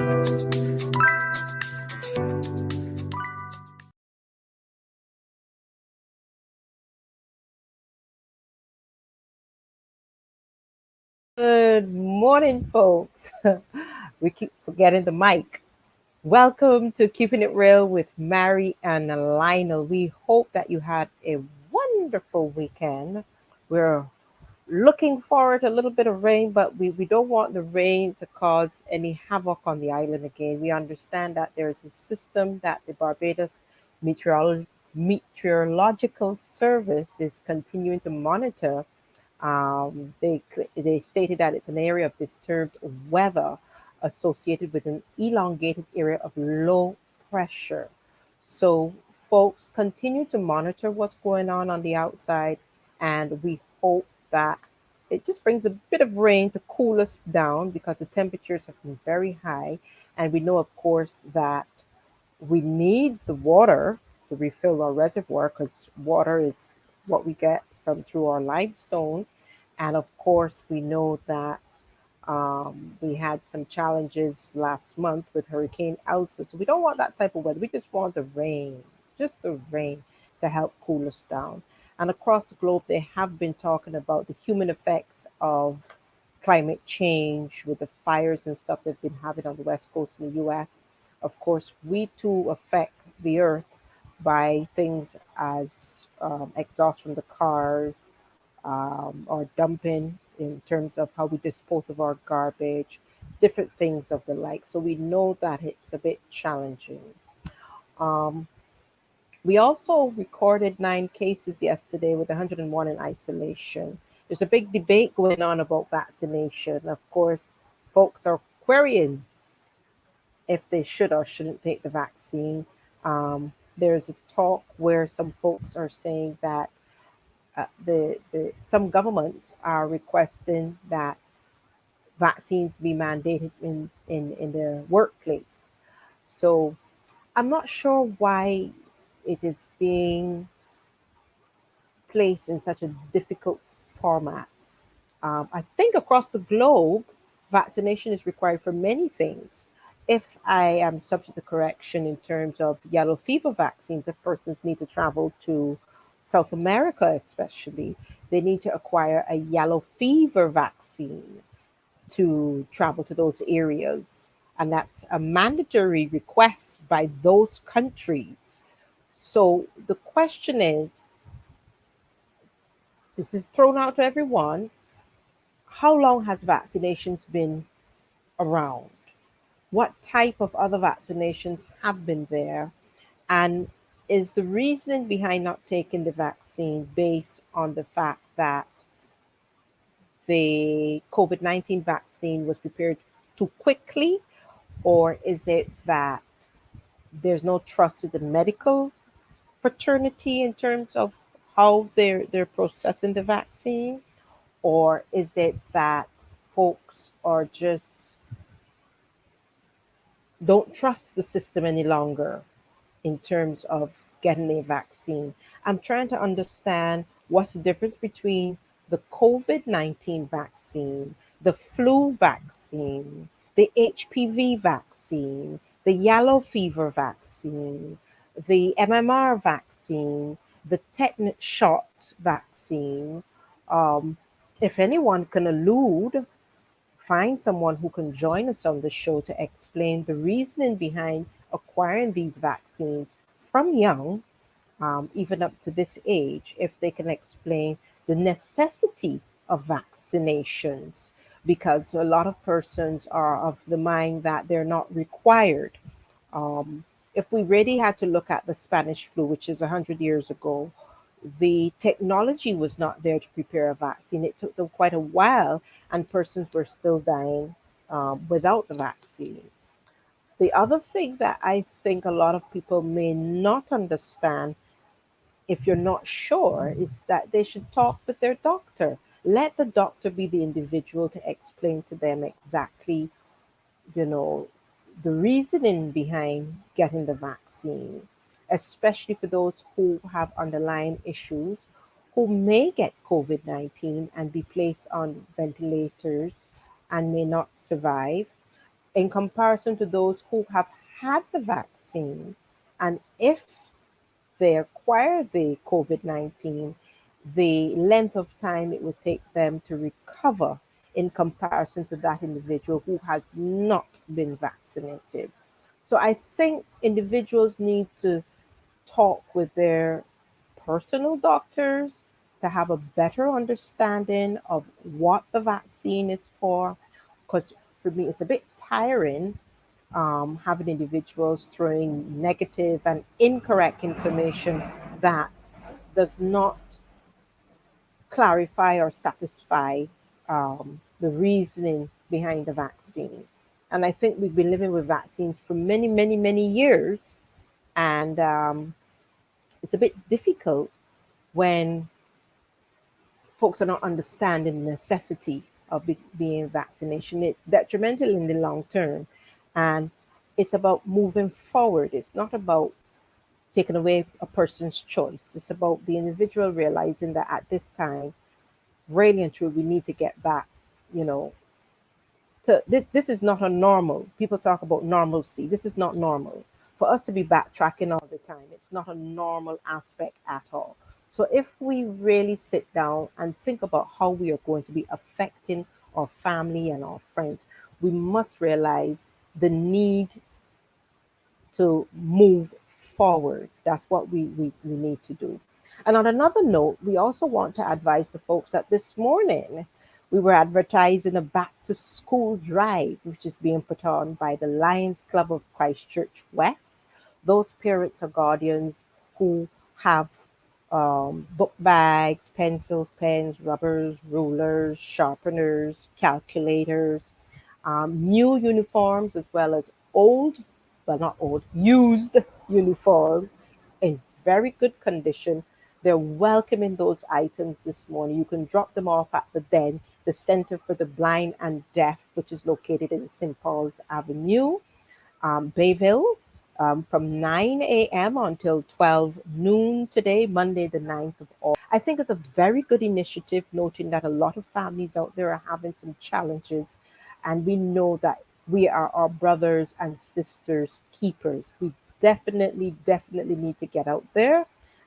Good morning, folks. We keep forgetting the mic. Welcome to Keeping It Real with Marie and Lionel. We hope that you had a wonderful weekend. We're looking forward to a little bit of rain, but we don't want the rain to cause any havoc on the island again. We understand that there's a system that the Barbados Meteorological Service is continuing to monitor. They stated that it's an area of disturbed weather associated with an elongated area of low pressure. So, folks, continue to monitor what's going on the outside, and we hope that it just brings a bit of rain to cool us down because the temperatures have been very high. And we know, of course, that we need the water to refill our reservoir because water is what we get from through our limestone. And of course, we know that we had some challenges last month with Hurricane Elsa. So we don't want that type of weather. We just want the rain, just the rain to help cool us down. And across the globe, they have been talking about the human effects of climate change with the fires and stuff they've been having on the West Coast in the US. Of course, we too affect the earth by things as exhaust from the cars, or dumping in terms of how we dispose of our garbage, different things of the like. So we know that it's a bit challenging. Um, we also recorded 9 cases yesterday with 101 in isolation. There's a big debate going on about vaccination. Of course, folks are querying if they should or shouldn't take the vaccine. There's a talk where some folks are saying that some governments are requesting that vaccines be mandated in the workplace. So I'm not sure why it is being placed in such a difficult format. I think across the globe, vaccination is required for many things. If I am subject to correction in terms of yellow fever vaccines, if persons need to travel to South America, especially, they need to acquire a yellow fever vaccine to travel to those areas. And that's a mandatory request by those countries. So the question is, this is thrown out to everyone. How long has vaccinations been around? What type of other vaccinations have been there? And is the reasoning behind not taking the vaccine based on the fact that the COVID 19 vaccine was prepared too quickly? Or is it that there's no trust in the medical fraternity in terms of how they're processing the vaccine? Or is it that folks are just don't trust the system any longer in terms of getting a vaccine? I'm trying to understand what's the difference between the COVID 19 vaccine, the flu vaccine, the HPV vaccine, the yellow fever vaccine, the MMR vaccine, the tetanus shot vaccine. Um, if anyone can allude, find someone who can join us on the show to explain the reasoning behind acquiring these vaccines from young, even up to this age, if they can explain the necessity of vaccinations, because a lot of persons are of the mind that they're not required. Um, if we really had to look at the Spanish flu, which is 100 years ago, the technology was not there to prepare a vaccine. It took them quite a while, and persons were still dying without the vaccine. The other thing that I think a lot of people may not understand, if you're not sure, is that they should talk with their doctor. Let the doctor be the individual to explain to them exactly, you know, the reasoning behind getting the vaccine, especially for those who have underlying issues, who may get COVID 19 and be placed on ventilators and may not survive. in comparison to those who have had the vaccine. And if they acquire the COVID 19, the length of time it would take them to recover in comparison to that individual who has not been vaccinated. So I think individuals need to talk with their personal doctors to have a better understanding of what the vaccine is for. Because for me, it's a bit tiring having individuals throwing negative and incorrect information that does not clarify or satisfy the reasoning behind the vaccine. And I think we've been living with vaccines for many, many, many years. And it's a bit difficult when folks are not understanding the necessity of being vaccination. It's detrimental in the long term. And it's about moving forward. It's not about taking away a person's choice. It's about the individual realizing that at this time, really and truly, we need to get back, you know, to this is not a normal. People talk about normalcy. This is not normal. For us to be backtracking all the time, it's not a normal aspect at all. So if we really sit down and think about how we are going to be affecting our family and our friends, we must realize the need to move forward. That's what we need to do. And on another note, we also want to advise the folks that this morning we were advertising a back to school drive, which is being put on by the Lions Club of Christchurch West. Those parents or guardians who have book bags, pencils, pens, rubbers, rulers, sharpeners, calculators, new uniforms, as well as old, well, not old, used uniforms in very good condition. They're welcoming those items this morning. You can drop them off at the Den, the Center for the Blind and Deaf, which is located in St. Paul's Avenue, Bayville, from 9 a.m. until 12 noon today, Monday, the 9th of August. I think it's a very good initiative, noting that a lot of families out there are having some challenges, and we know that we are our brothers and sisters' keepers. We definitely, definitely need to get out there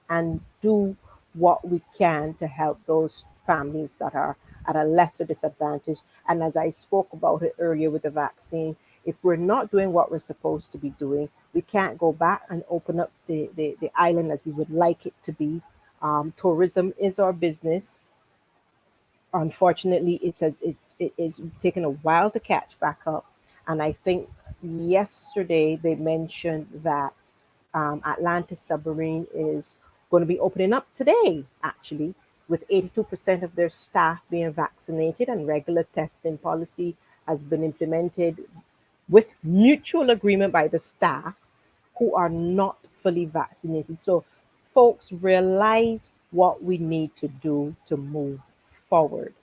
and do what we can to help those families that are at a lesser disadvantage. And as I spoke about it earlier with the vaccine, if we're not doing what we're supposed to be doing, we can't go back and open up the island as we would like it to be. Tourism is our business. Unfortunately, it is taking a while to catch back up. And I think yesterday they mentioned that Atlantis Submarine is going to be opening up today, actually, with 82% of their staff being vaccinated, and regular testing policy has been implemented with mutual agreement by the staff who are not fully vaccinated. So, folks, realize what we need to do to move forward.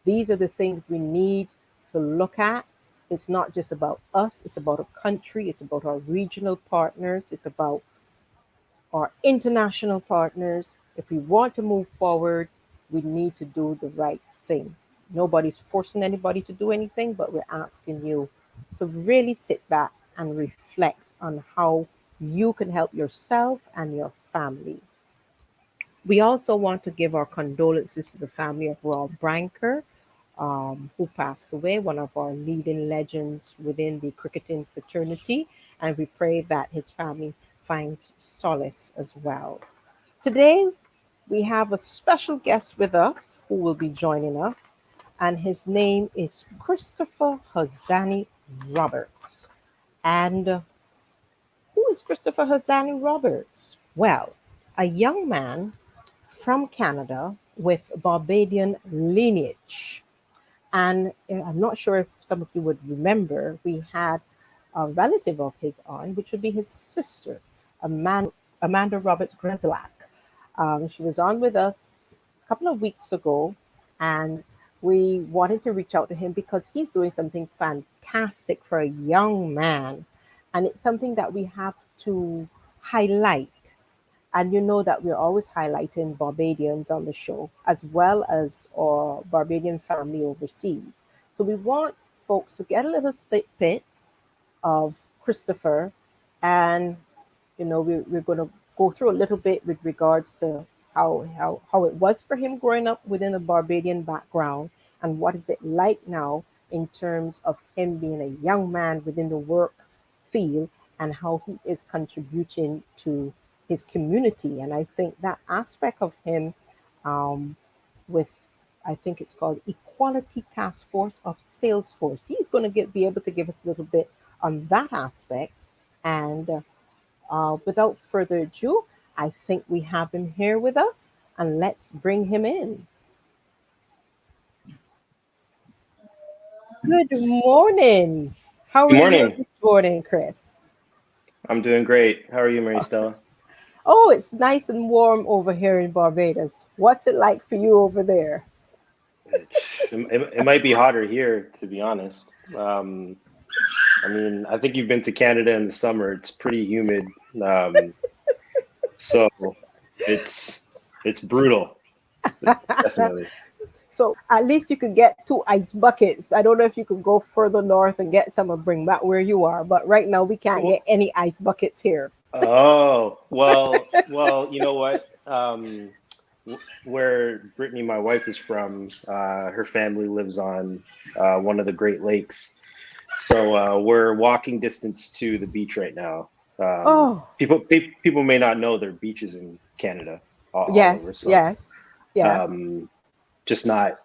These are the things we need to look at. It's not just about us, it's about a country, it's about our regional partners, it's about our international partners. If we want to move forward, we need to do the right thing. Nobody's forcing anybody to do anything, but we're asking you to really sit back and reflect on how you can help yourself and your family. We also want to give our condolences to the family of Rob Branker, who passed away, one of our leading legends within the cricketing fraternity, and we pray that his family finds solace as well. Today, we have a special guest with us who will be joining us, and his name is Christopher Hasani Roberts. And who is Christopher Hasani Roberts? Well, a young man from Canada with Barbadian lineage. And I'm not sure if some of you would remember, we had a relative of his on, which would be his sister, Amanda Roberts Grzelak. She was on with us a couple of weeks ago, and we wanted to reach out to him because he's doing something fantastic for a young man. And it's something that we have to highlight. And you know that we're always highlighting Barbadians on the show, as well as our Barbadian family overseas. So we want folks to get a little snippet of Christopher, and we're going to go through a little bit with regards to how it was for him growing up within a Barbadian background, and what is it like now in terms of him being a young man within the work field, and how he is contributing to his community. And I think that aspect of him, um, with, I think it's called Equality Task Force of Salesforce, he's going to be able to give us a little bit on that aspect. And without further ado, I think we have him here with us, and let's bring him in. Good morning. How Good are you morning. this morning, Chris? I'm doing great. How are you, Marie-Stella? Oh, it's nice and warm over here in Barbados. What's it like for you over there? It might be hotter here, to be honest. I mean, I think you've been to Canada in the summer. It's pretty humid, so it's brutal, definitely. So at least you could get two ice buckets. I don't know if you could go further north and get some and bring back where you are, but right now we can't get any ice buckets here. Oh, well, you know what? Where Brittany, my wife, is from, her family lives on one of the Great Lakes. So we're walking distance to the beach right now. Oh, People may not know there are beaches in Canada all over. yes, So yes. Yeah. um, just not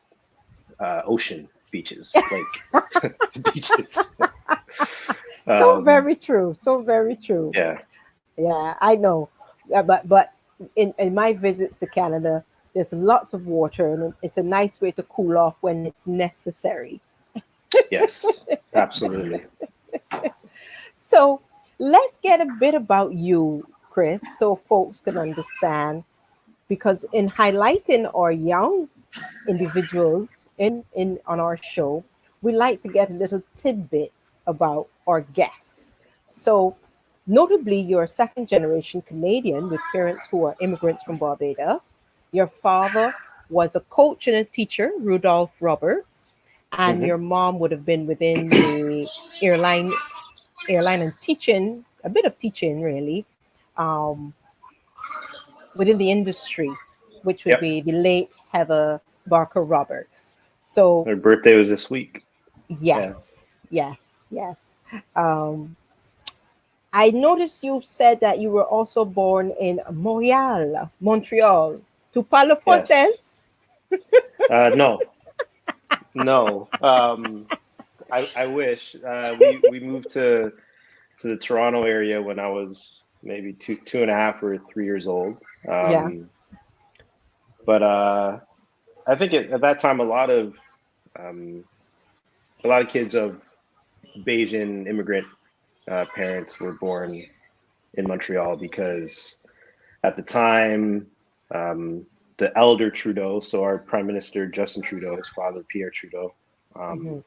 ocean beaches, like beaches. So Um, very true. So very true. yeah, Yeah, I know. But in my visits to Canada, there's lots of water, and it's a nice way to cool off when it's necessary. yes, absolutely. So let's get a bit about you, Chris, so folks can understand. Because in highlighting our young individuals in on our show, we like to get a little tidbit about our guests. So, notably, you're a second generation Canadian with parents who are immigrants from Barbados. Your father was a coach and a teacher, Rudolph Roberts, and Hmm. your mom would have been within the airline airline and teaching, a bit of teaching really, um, within the industry, which would Yep. be the late Heather Barker Roberts. So, Her birthday was this week. Yeah. yes, yes, yes. Um, I noticed you said that you were also born in Montreal. Tu parles Yes. français? No. No. I wish. We moved to the Toronto area when I was maybe two and a half or 3 years old. Yeah. Um, but I think at that time um, a lot of kids of Bayesian immigrant parents were born in Montreal because at the time the elder Trudeau, so our Prime Minister Justin Trudeau, his father Pierre Trudeau, um, Hmm.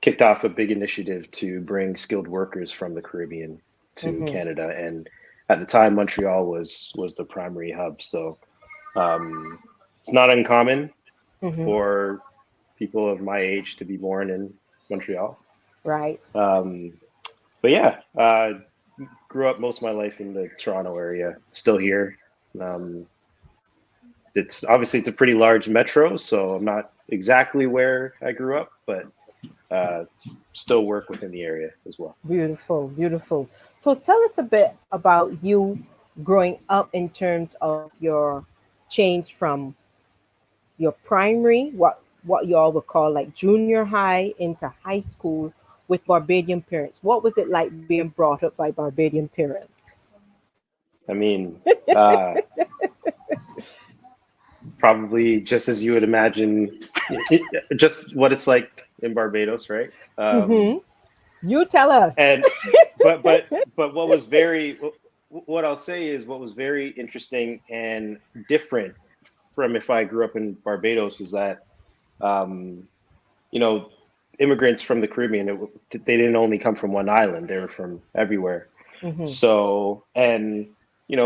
kicked off a big initiative to bring skilled workers from the Caribbean to Hmm. Canada, and at the time Montreal was the primary hub. So um, it's not uncommon Hmm. for people of my age to be born in Montreal. Right. Um, but yeah, grew up most of my life in the Toronto area. Still here. Um, it's obviously it's a pretty large metro, so I'm not exactly where I grew up, but still work within the area as well. Beautiful, beautiful. So tell us a bit about you growing up in terms of your change from your primary, what you all would call like junior high, into high school with Barbadian parents. What was it like being brought up by Barbadian parents? I mean, uh, probably just as you would imagine, just what it's like in Barbados, right? Hmm. You tell us. And but what I'll say is what was very interesting and different from if I grew up in Barbados was that um, you know immigrants from the Caribbean they didn't only come from one island, they were from everywhere. Hmm. So, and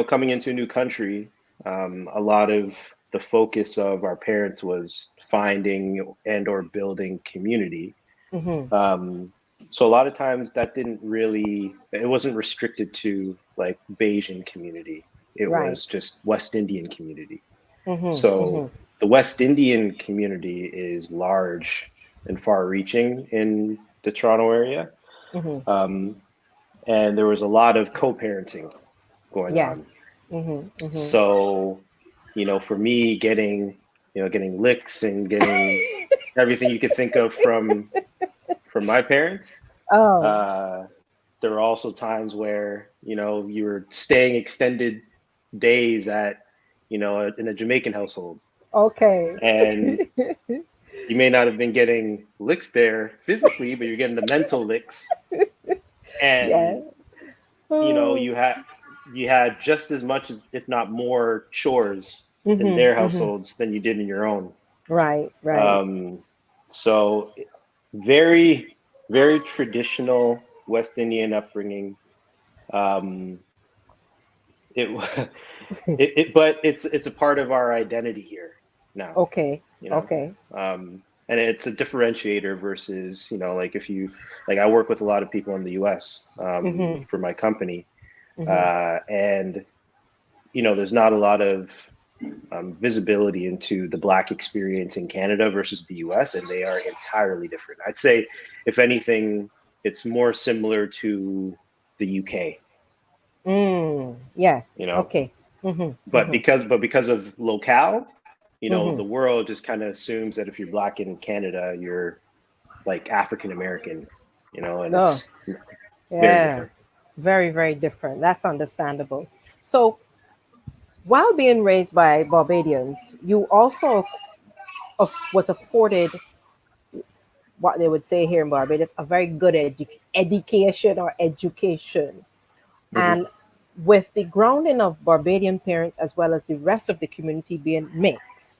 coming into a new country, a lot of the focus of our parents was finding and or building community. Hmm. Um, So a lot of times that didn't really, it wasn't restricted to like Bayesian community. It Right. was just West Indian community. Mm-hmm. So Mm-hmm. the West Indian community is large and far reaching in the Toronto area. Mm-hmm. Um, and there was a lot of co-parenting going Yeah. on. Mm-hmm. Mm-hmm. So, for me getting licks and getting everything you could think of from my parents, Oh, uh, there were also times where, you were staying extended days at, in a Jamaican household, okay. and you may not have been getting licks there physically, but you're getting the mental licks. Yeah. And, Oh. you had just as much as, if not more, chores in Mm-hmm. their Mm-hmm. households than you did in your own. Right. Right. Um, so very, very traditional West Indian upbringing. Um, it, but it's a part of our identity here now, Okay. you know. Okay. And it's a differentiator versus, like if you, like I work with a lot of people in the US Mm-hmm. for my company, Mm-hmm. and there's not a lot of visibility into the Black experience in Canada versus the US, and they are entirely different. I'd say, if anything, it's more similar to the UK, Mm. Yes. you know, Okay. Mm-hmm. but Mm-hmm. because of locale, Mm-hmm. the world just kind of assumes that if you're Black in Canada, you're like African American, and Oh, it's very yeah. different. Very, very different. That's understandable. So, while being raised by Barbadians, you also was afforded what they would say here in Barbados a very good education or education. Hmm. And with the grounding of Barbadian parents as well as the rest of the community being mixed,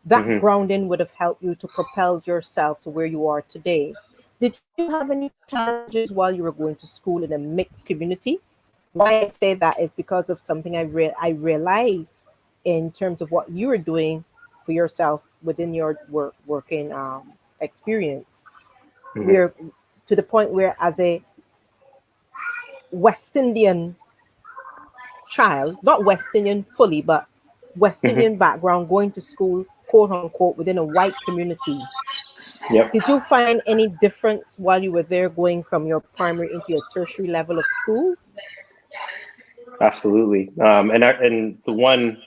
that Hmm. grounding would have helped you to propel yourself to where you are today. Did you have any challenges while you were going to school in a mixed community? Why I say that is because of something I realized in terms of what you were doing for yourself within your working experience. Hmm. We're to the point where, as a West Indian child, not West Indian fully, but West Hmm. Indian background, going to school, quote unquote, within a white community. Yep. Did you find any difference while you were there going from your primary into your tertiary level of school? Absolutely. And the one,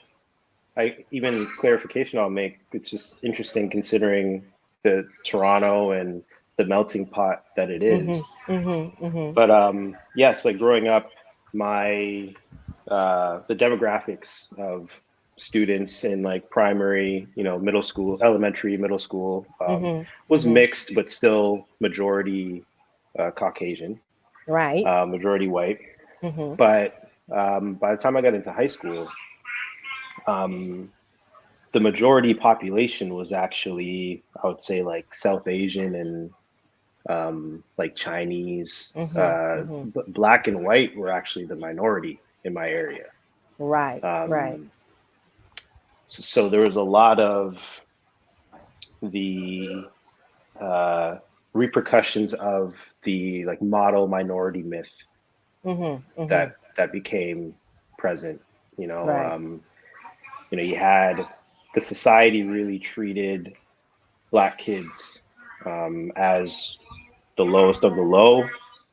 even clarification I'll make, it's just interesting considering the Toronto and the melting pot that it Mm-hmm. is. Mm-hmm. Mm-hmm. But yes, like growing up, my the demographics of students in like primary, middle school, elementary, middle school, Mm-hmm. was Mm-hmm. mixed, but still majority Caucasian, Right. majority white. Mm-hmm. But by the time I got into high school, um, the majority population was actually, I would say, like South Asian and like Chinese. Mm-hmm. Mm-hmm. But Black and white were actually the minority in my area. Right. Right. Um, so there was a lot of the uh, repercussions of the like model minority myth Mm-hmm. Mm-hmm. that became present. Right. You had the society really treated Black kids as the lowest of the low.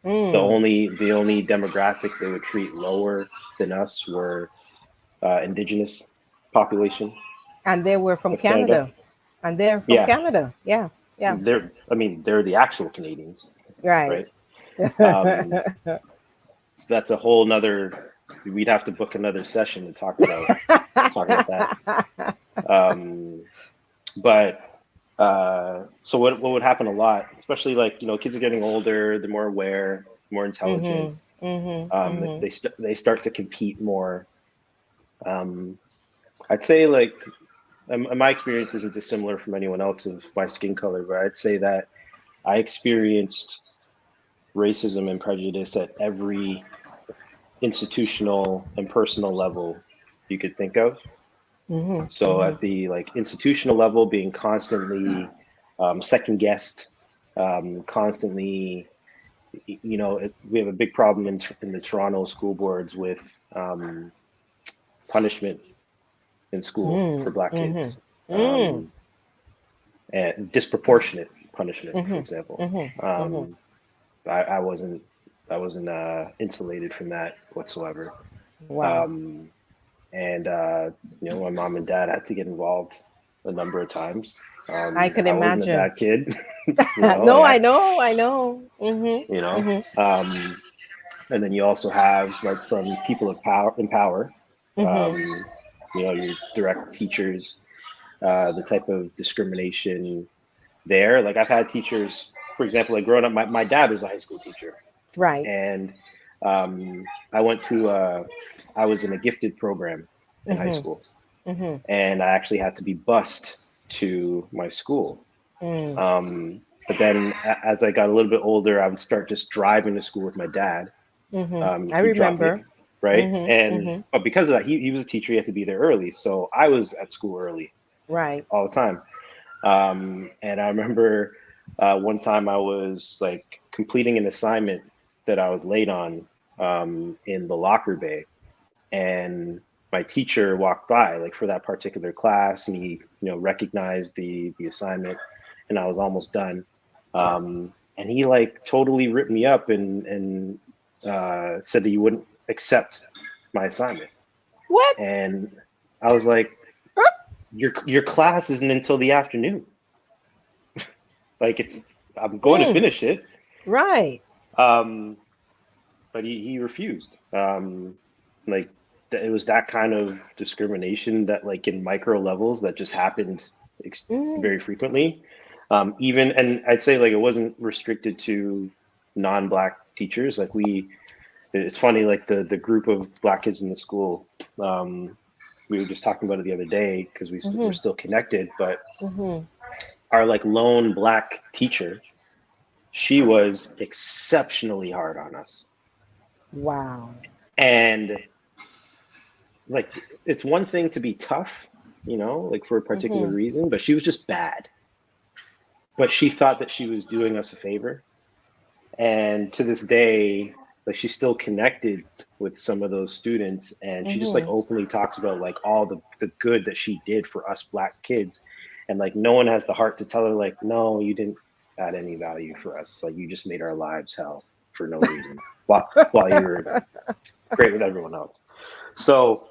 The Mm. only the only demographic they would treat lower than us were indigenous population And they were from of Canada. Canada. And they're from Yeah, Canada. Yeah. Yeah. they're the actual Canadians, Right. right? Um, so that's a whole nother. We'd have to book another session to talk about that. Um, but so what would happen a lot, especially like kids are getting older, they're more aware, more intelligent. Mhm. Mhm. Mhm. They start to compete more. Um, I'd say like my experience isn't dissimilar from anyone else of my skin color, but I'd say that I experienced racism and prejudice at every institutional and personal level you could think of. Mhm. So Mhm. at the like institutional level, being constantly second guessed, constantly we have a big problem in the Toronto school boards with punishment in school Mm, for Black mm-hmm, kids, mm, and disproportionate punishment, for mm-hmm, example. mm-hmm, mm-hmm. Um, I wasn't insulated from that whatsoever. Wow. Um, and my mom and dad had to get involved a number of times. I can I wasn't a imagine. bad kid, No, like I know, I know. you Mm-hmm, know. mm-hmm, Um, and then you also have like from people of power in power, mm-hmm. um, your direct teachers, the type of discrimination there. Like I've had teachers, for example, like growing up, my dad is a high school teacher, Right. and I went to I was in a gifted program in high Mm-hmm, school, mm-hmm, and I actually had to be bused to my school. mm, But then as I got a little bit older, I would start just driving to school with my dad. mm-hmm. I He'd drop me, remember. right? Mm-hmm, And mm-hmm. but because of that, he was a teacher, he had to be there early. So I was at school early Right. all the time. And I remember one time I was like completing an assignment that I was late on in the locker bay, and my teacher walked by like for that particular class, and he recognized the assignment, and I was almost done. And he like totally ripped me up and said that he wouldn't accept my assignment, What? and I was like, your class isn't until the afternoon. Like I'm going to Mm, finish it. right. Um, but he refused. Like it was that kind of discrimination that like in micro levels that just happened Mm, very frequently. Even, and I'd say like it wasn't restricted to non-Black teachers. Like it's funny, like the group of Black kids in the school, we were just talking about it the other day because we're mm-hmm, still connected, but mm-hmm. our like lone Black teacher, she was exceptionally hard on us. Wow. And like it's one thing to be tough, like for a particular Mm-hmm. reason, but she was just bad. But she thought that she was doing us a favor. And to this day, like she's still connected with some of those students, and she just like Mm-hmm. openly talks about like all the good that she did for us Black kids. And like no one has the heart to tell her like, no, you didn't add any value for us. Like you just made our lives hell for no reason while you were great with everyone else. So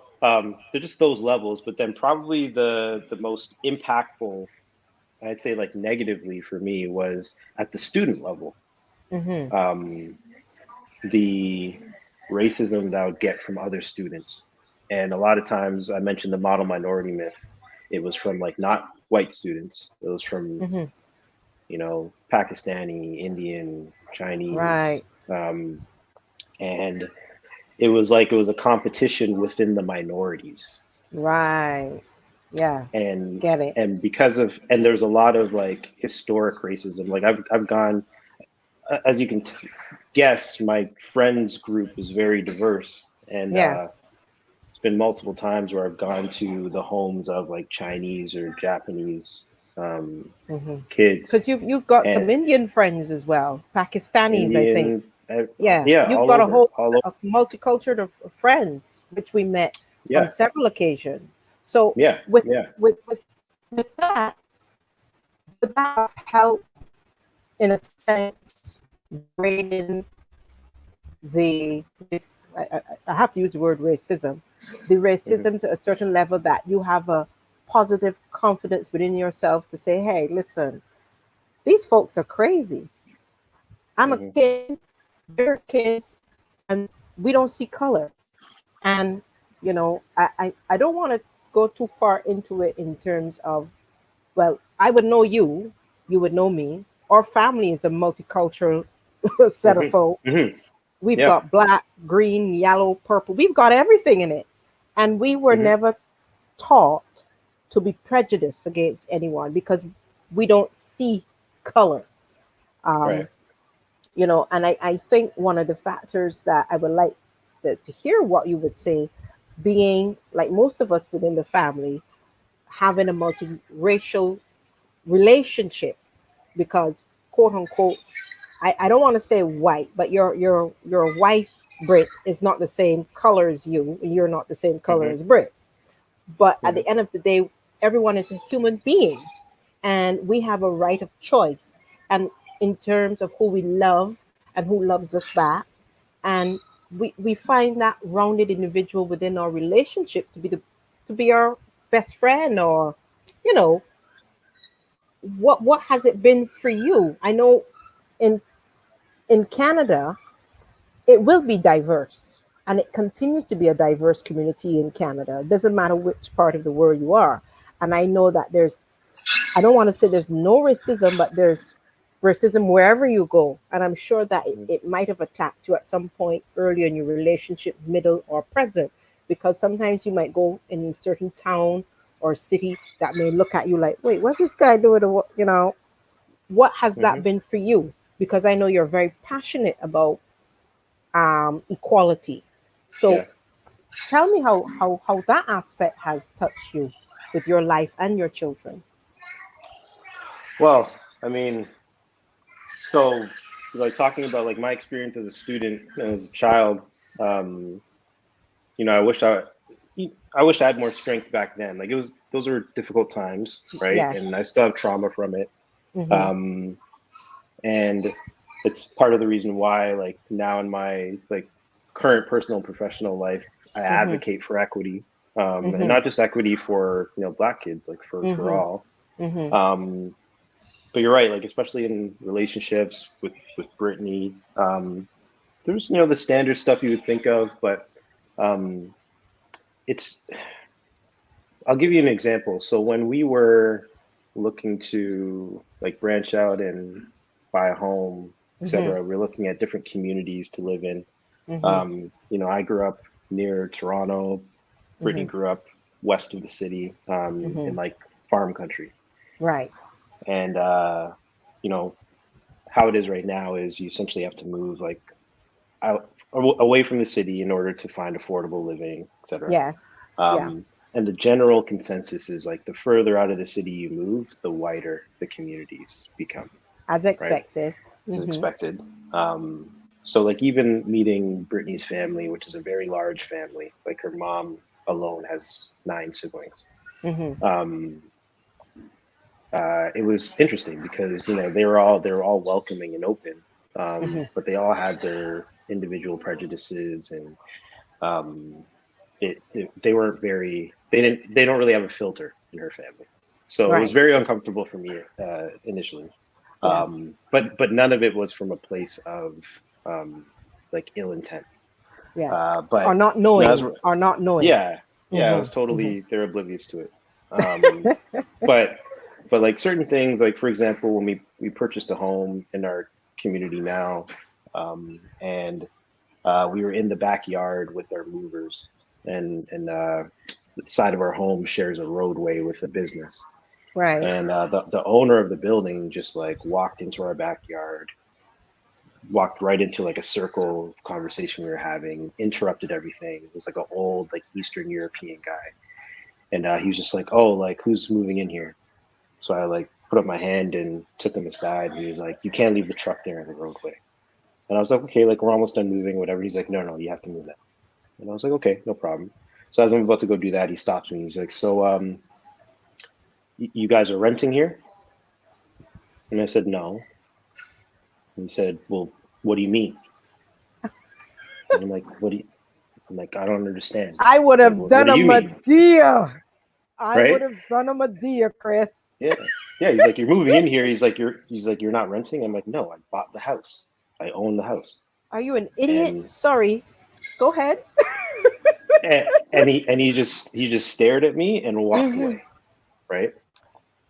they're just those levels. But then probably the most impactful, I'd say like negatively for me, was at the student level. Mm-hmm. Um, the racism that I would get from other students. And a lot of times I mentioned the model minority myth. It was from like not white students. It was from, Mm-hmm. Pakistani, Indian, Right. Chinese. And it was like it was a competition within the minorities. Right. Yeah. And Get it. and there's a lot of like historic racism. Like I've gone, as you can guess, my friends group is very diverse, and Yes. it's been multiple times where I've gone to the homes of like Chinese or Japanese Mm-hmm. kids, Because you've got some and Indian friends as well, Pakistanis, I think. Indian, Yeah, yeah, you've all got a over, whole all over. of multicultural of friends, which we met on Yeah, several occasions. So yeah, with yeah. with with, with that, would that have helped in a sense bringing the this I have to use the word racism, the Hmm. racism to a certain level that you have a positive confidence within yourself to say, hey, listen, these folks are crazy. I'm a Hmm. kid, they're kids, and we don't see color. And I don't want to go too far into it in terms of, well, I would know you, you would know me. Our family is a multicultural set of Hmm. folks. Hmm. We've Yeah. got black, green, yellow, purple. We've got everything in it. And we were Hmm. never taught to be prejudiced against anyone because we don't see color. Right. Um, and I think one of the factors that I would like to hear what you would say, being like most of us within the family, having a multiracial relationship, because quote unquote, I don't want to say white, but your wife Brit is not the same color as you, and you're not the same color Hmm. as Brit. But at Hmm. the end of the day, everyone is a human being, and we have a right of choice. And in terms of who we love and who loves us back, and we find that rounded individual within our relationship to be our best friend, or you know what has it been for you? I know in Canada it will be diverse, and it continues to be a diverse community in Canada. It doesn't matter which part of the world you are. And I know that there's, I don't want to say there's no racism, but there's racism wherever you go. And I'm sure that it might have attacked you at some point earlier in your relationship, middle or present, because sometimes you might go in a certain town or city that may look at you like, wait, what's this guy doing? What has that Hmm. been for you? Because I know you're very passionate about equality. So Yeah. tell me how that aspect has touched you with your life and your children. Well, I mean, so like talking about like my experience as a student and as a child, um, I wish I wish I had more strength back then. Like it was, those were difficult times, right? Yes. And I still have trauma from it. Mm-hmm. Um, and it's part of the reason why, like now in my like current personal and professional life, I Mm-hmm. advocate for equity, and Mm-hmm. not just equity for Black kids, like for Mm-hmm. all. Mm-hmm. Um, but you're right, like especially in relationships with Brittany, there's the standard stuff you would think of, but um, it's I'll give you an example. So when we were looking to like branch out and buy a home, Mm-hmm. etc., we're looking at different communities to live in. Mm-hmm. I grew up near Toronto. Brittany Mm-hmm. grew up west of the city, Mm-hmm. in like farm country. Right. And you know, how it is right now is you essentially have to move like out away from the city in order to find affordable living, etc. Yes. Yeah. Um, and the general consensus is like the further out of the city you move, the wider the communities become, As right? expected. As Mm-hmm. expected. So like even meeting Brittany's family, which is a very large family, like her mom alone has 9 siblings. Mm-hmm. Um, it was interesting because they were all welcoming and open, Mm-hmm. but they all had their individual prejudices, and um, they weren't very they don't really have a filter in her family, so it was Right. very uncomfortable for me initially, Yeah. but none of it was from a place of um, like ill intent, Yeah. Or but not as knowing. Or not knowing. yeah, it was Mm-hmm. Mm-hmm. totally, they're oblivious to it. um, but like certain things, like for example, when we purchased a home in our community now, and we were in the backyard with our movers, and the side of our home shares a roadway with a business, Right. and the owner of the building just like walked into our backyard, walked right into like a circle of conversation we were having, interrupted everything. It was like an old like Eastern European guy, and he was just like, "Oh, like who's moving in here?" So I like put up my hand and took him aside. And he was like, "You can't leave the truck there in the roadway." And I was like, "Okay, like we're almost done moving, whatever." He's like, "No, no, you have to move now." And I was like, "Okay, no problem." So as I'm about to go do that, he stops me. He's like, "So, you guys are renting here?" And I said, "No." And he said, "Well, what do you mean?" And I'm like, "What do you?" I'm like, "I don't understand. I would Like, have what done do a you mean?" Medea. I would Right? have done a Medea, Chris. Yeah, yeah. He's like, "You're moving in here." He's like, "You're not renting." I'm like, "No, I bought the house. I own the house." Are you an idiot? And Sorry. Go ahead. he just stared at me and walked Mm-hmm. away, right?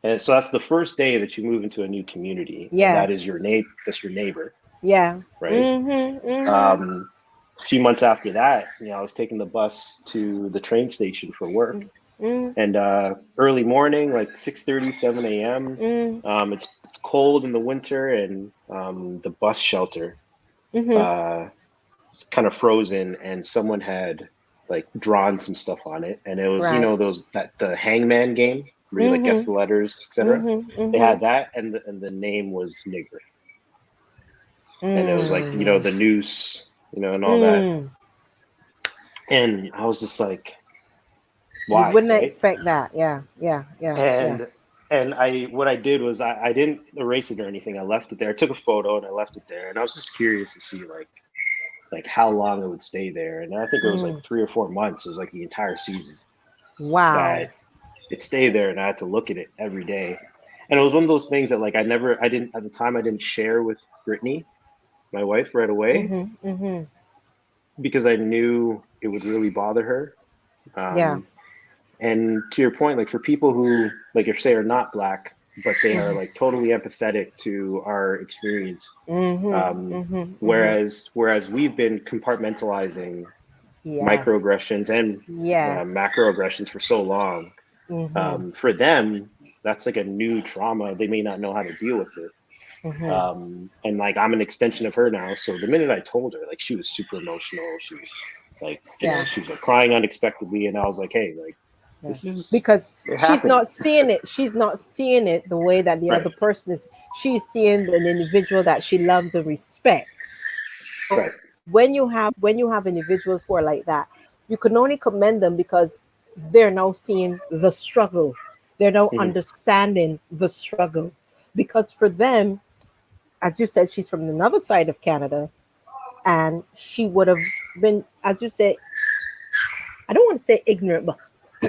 And so that's the first day that you move into a new community, and that is Yes. that's your neighbor, Yeah. right? Mm-hmm. Mm-hmm. A few months after that, I was taking the bus to the train station for work, Mm-hmm. and early morning, like 6:30, 7 a.m. Mm-hmm. It's cold in the winter, and the bus shelter Mm-hmm. uh, it's kind of frozen, and someone had like drawn some stuff on it, and it was Right. those that the hangman game where you like guess Mm-hmm. the letters, etc. Mm-hmm. They Mm-hmm. had that, and the name was nigger. and it was like, Mm. the noose, and all that. Mm. And I was just like, You why, wouldn't right? expect that. Yeah, yeah, yeah, yeah. And what I did was I didn't erase it or anything. I left it there. I took a photo and I left it there. And I was just curious to see like how long it would stay there. And I think it was like Mm. 3 or 4 months. It was like the entire season Wow. that it stayed there, and I had to look at it every day. And it was one of those things that like I didn't at the time I didn't share with Brittany, my wife, right away Mhm. Mhm. because I knew it would really bother her. Yeah. Um, and to your point, like for people who like if say are not black, but they are Mhm. like totally empathetic to our experience. Mhm. Um, Mhm. Mhm. whereas we've been compartmentalizing Yes. microaggressions and Yes. macroaggressions for so long. Mhm. For them, that's like a new trauma. They may not know how to deal with it. Mhm. And like I'm an extension of her now. So the minute I told her, like she was super emotional. She was like, Yeah. she was like crying unexpectedly, and I was like, hey, like Yeah. this is Because it she's not happens. seeing it. She's not seeing it the way that the Right, other person is. She's seeing an individual that she loves and respects. So right. when you have individuals who are like that, you can only commend them because they're now seeing the struggle. They're now Hmm. understanding the struggle. Because for them, as you said, she's from another side of Canada, and she would have been, as you say, I don't want to say ignorant, but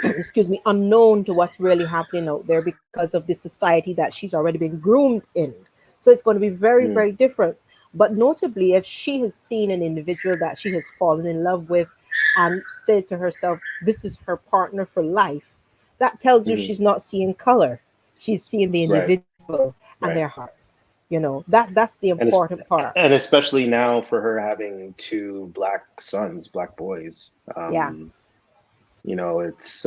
excuse me, unknown to what's really happening out there because of the society that she's already been groomed in. So it's going to be very, Hmm. very different. But notably, if she has seen an individual that she has fallen in love with and said to herself, this is her partner for life, that tells you Hmm. she's not seeing color. She's seeing the Right, individual and their right. heart. That's the And it's important part. and especially now for her having two black sons, black boys. Yeah. It's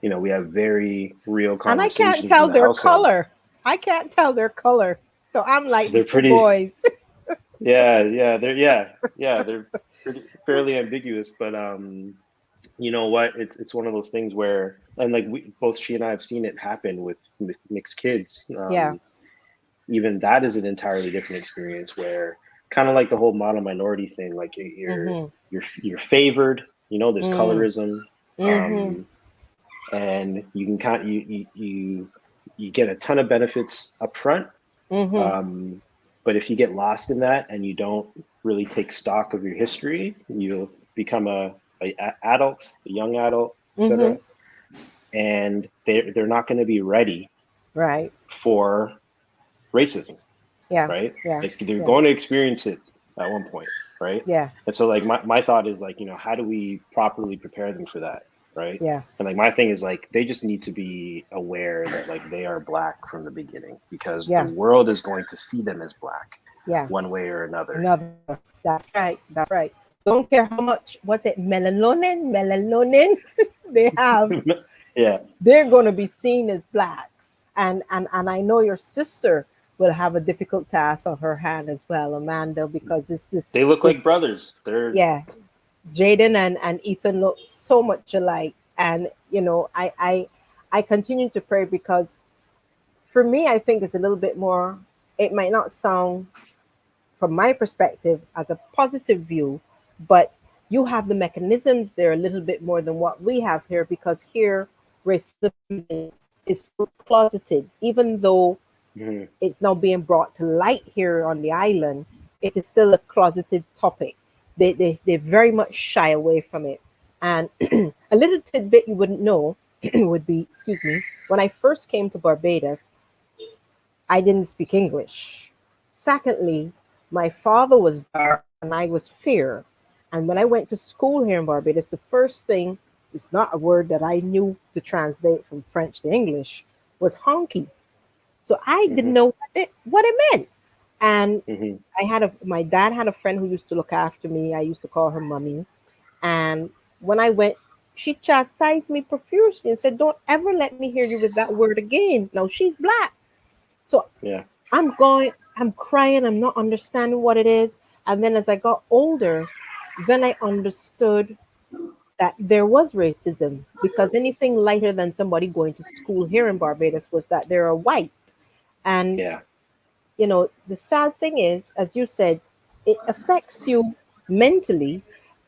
we have very real And I can't conversations in tell the their household. color. I can't tell their color. So I'm like the They're two pretty, boys. they're pretty fairly ambiguous, but you know what? It's one of those things where, and like both she and I have seen it happen with mixed kids. Yeah. Even that is an entirely different experience where kind of like the whole model minority thing, like Mhm. you're favored. There's Mm. colorism, Mhm. um, and you can kind you get a ton of benefits up front. Mhm. Um, but if you get lost in that and you don't really take stock of your history, you'll become a adult, a young adult, Mhm. etc. And they're not going to be ready Right. for racism, Yeah. right? Yeah. Like they're Yeah. going to experience it at one point, right? Yeah. And so like my thought is like, how do we properly prepare them for that, right? Yeah. And like my thing is like they just need to be aware that like they are black from the beginning because the Yeah. world is going to see them as black Yeah. one way or another. Another. That's right. That's right. Don't care how much was it melanonin they have. Yeah. They're going to be seen as blacks. And I know your sister will have a difficult task on her hand as well, Amanda, because it's this They look like this brothers. They're yeah, Jaden and Ethan look so much alike. And I continue to pray because for me I think it's a little bit more, it might not sound from my perspective as a positive view, but you have the mechanisms there a little bit more than what we have here, because here racism is still closeted, even though mhm, it's now being brought to light here on the island. It is still a closeted topic. They very much shy away from it. And a little tidbit you wouldn't know would be, excuse me, when I first came to Barbados, I didn't speak English. Secondly, my father was dark and I was fair. And when I went to school here in Barbados, the first thing, it's not a word that I knew to translate from French to English, was honky. So I didn't mhm, know what it meant. And mhm. my dad had a friend who used to look after me. I used to call her mummy. And when I went, she chastised me profusely and said, "Don't ever let me hear you with that word again." Now she's black. So Yeah. I'm crying, I'm not understanding what it is. And then as I got older, then I understood that there was racism, because anything lighter than somebody going to school here in Barbados was that they're white. And Yeah. the sad thing is, as you said, it affects you mentally.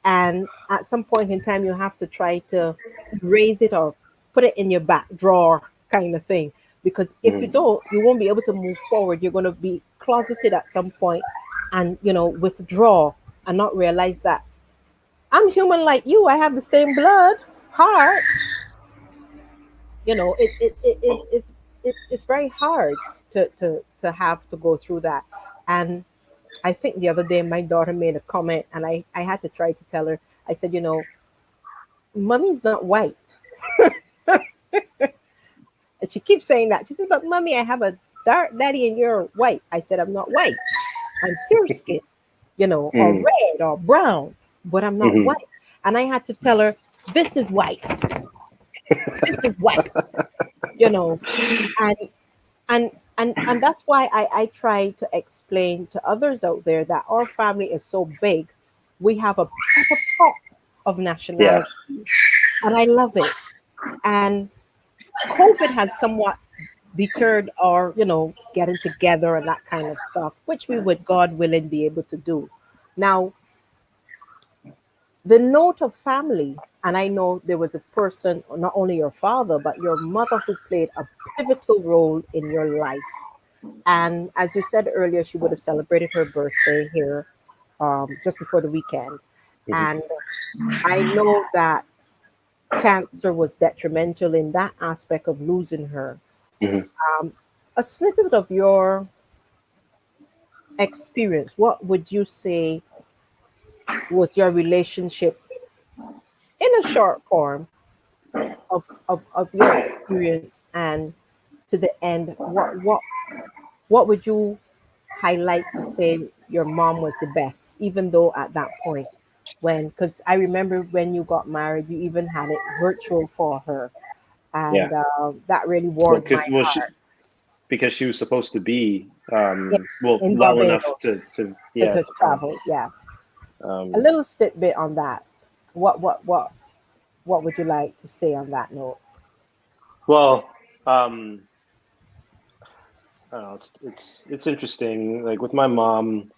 And at some point in time, you have to try to erase it or put it in your back drawer, kind of thing. Because if you Mhm. don't, you won't be able to move forward. You're going to be closeted at some point and, withdraw and not realize that I'm human like you. I have the same blood, heart. It is Oh, it's very hard to have to go through that. And I think the other day my daughter made a comment, and I had to try to tell her. I said, mommy's not white. And she keeps saying that. She said, but mommy, I have a dark daddy and you're white. I said, I'm not white. I'm fair skinned, or mhm, red or brown, but I'm not mhm. white. And I had to tell her, this is white. This is white, you know. And and that's why I try to explain to others out there that our family is so big. We have a proper pot of Yeah, nationalities, and I love it. And COVID has somewhat deterred our, getting together and that kind of stuff, which we would, God willing, be able to do. Now, the note of family, and I know there was a person, not only your father, but your mother, who played a pivotal role in your life. And as you said earlier, she would have celebrated her birthday here, just before the weekend. mhm, And I know that cancer was detrimental in that aspect of losing her. mhm. Um, a snippet of your experience, what would you say was your relationship in a short form of your experience, and to the end, what would you highlight to say your mom was the best, even though at that point, because I remember when you got married, you even had it virtual for her, Yeah. and that really Well, warmed my heart. because she was supposed to be Yeah, in well enough Barbados to to come. travel. Yeah, a Um, little bit on that. What would you like to say on that note? well, I don't know. It's interesting. Like with my mom,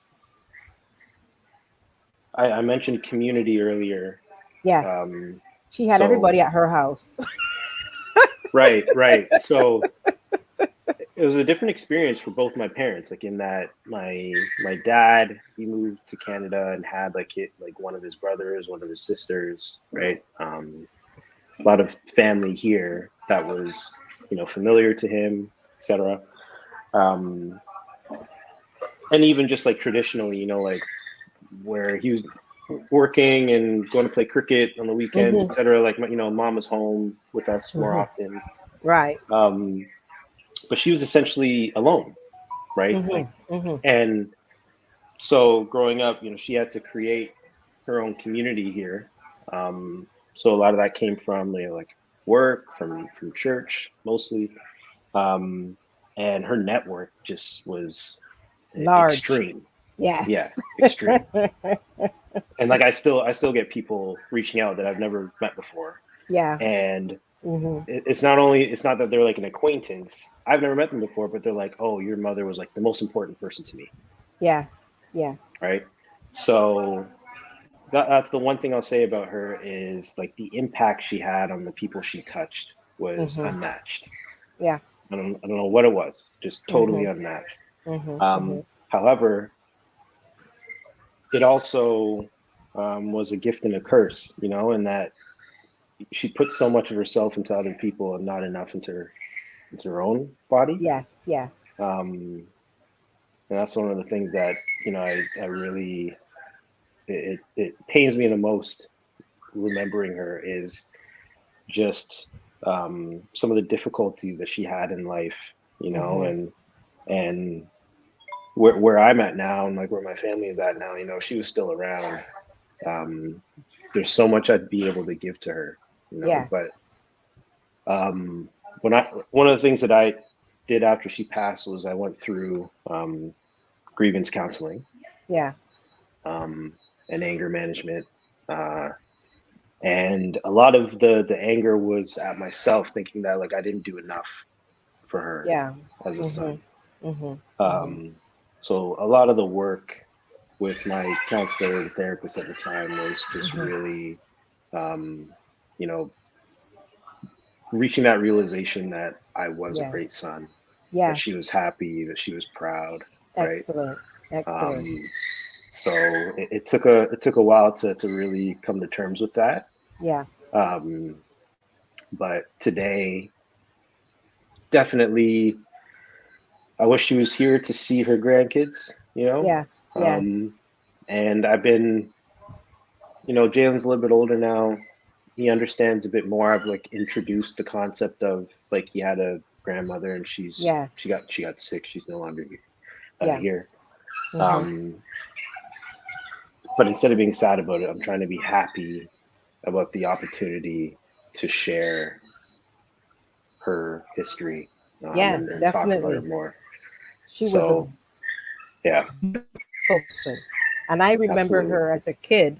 I mentioned community earlier. Yes, Um, she had so everybody at her house. right, right. So it was a different experience for both my parents. Like in that my dad, he moved to Canada and had like one of his brothers, one of his sisters, right? A lot of family here that was familiar to him, etc. Um, and even just like traditionally, like where he was working and going to play cricket on the weekends, Hmm. etc. Like mom was home with us more Hmm. often. Right. Um, but she was essentially alone, right? Hmm. Like, Hmm. and so growing up, she had to create her own community here. So a lot of that came from like work, from church mostly, um, and her network just was Large. extreme. Yeah, Yes. extreme. And like I still get people reaching out that I've never met before, Yeah. and Hmm. it's not that they're like an acquaintance. I've never met them before, but they're like, oh, your mother was like the most important person to me, Yeah. Yes. right? So that's the one thing I'll say about her is like the impact she had on the people she touched was Hmm. unmatched. Yeah. I don't know what it was, just totally Hmm. unmatched. Hmm. Hmm. However, it also was a gift and a curse, in that she put so much of herself into other people and not enough into her own body. Yes. Yeah. Um, and that's one of the things that I really it pains me the most remembering her is just some of the difficulties that she had in life, Hmm. and where I'm at now and like where my family is at now, she was still around. Um, there's so much I'd be able to give to her, Yes. but um, one of the things that I did after she passed was I went through grievance counseling, Yeah. um, and anger management. Uh, and a lot of the anger was at myself, thinking that like I didn't do enough for her Yeah. as a Hmm. son. Hmm. Hmm. So a lot of the work with my counselor and therapist at the time was just Hmm. really, um, you know, reaching that realization that I was a Yeah. great son, that she Yes. was happy, that she was proud, right? Excellent. Um, Excellent. so it took a while to really come to terms with that. Yeah. Um, but today, definitely, I wish she was here to see her grandkids. Yes. Yes. Um, and I've been, Jalen's a little bit older now. He understands a bit more. I've like introduced the concept of like he had a grandmother and Yes. she got sick. She's no longer Yeah. here. Hmm. Um, but instead of being sad about it, I'm trying to be happy about the opportunity to share her history, Yeah. and talk about her Definitely. more. She was a So yeah, person, and I remember absolutely. her as a kid.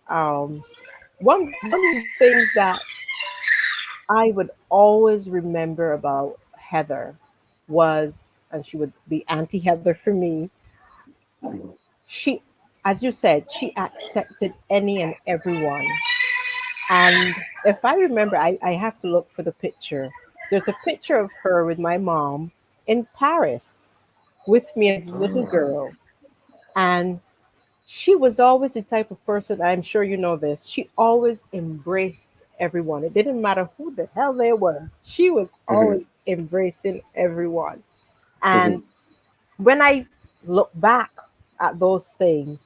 One of the things that I would always remember about Heather was, and she would be Auntie Heather for me. She, as you said, she accepted any and everyone. And if I remember, I have to look for the picture. There's a picture of her with my mom in Paris with me as a little Oh, girl. And she was always the type of person, I'm sure you know this, she always embraced everyone. It didn't matter who the hell they were. She was hmm, always embracing everyone. And hmm, when I look back at those things,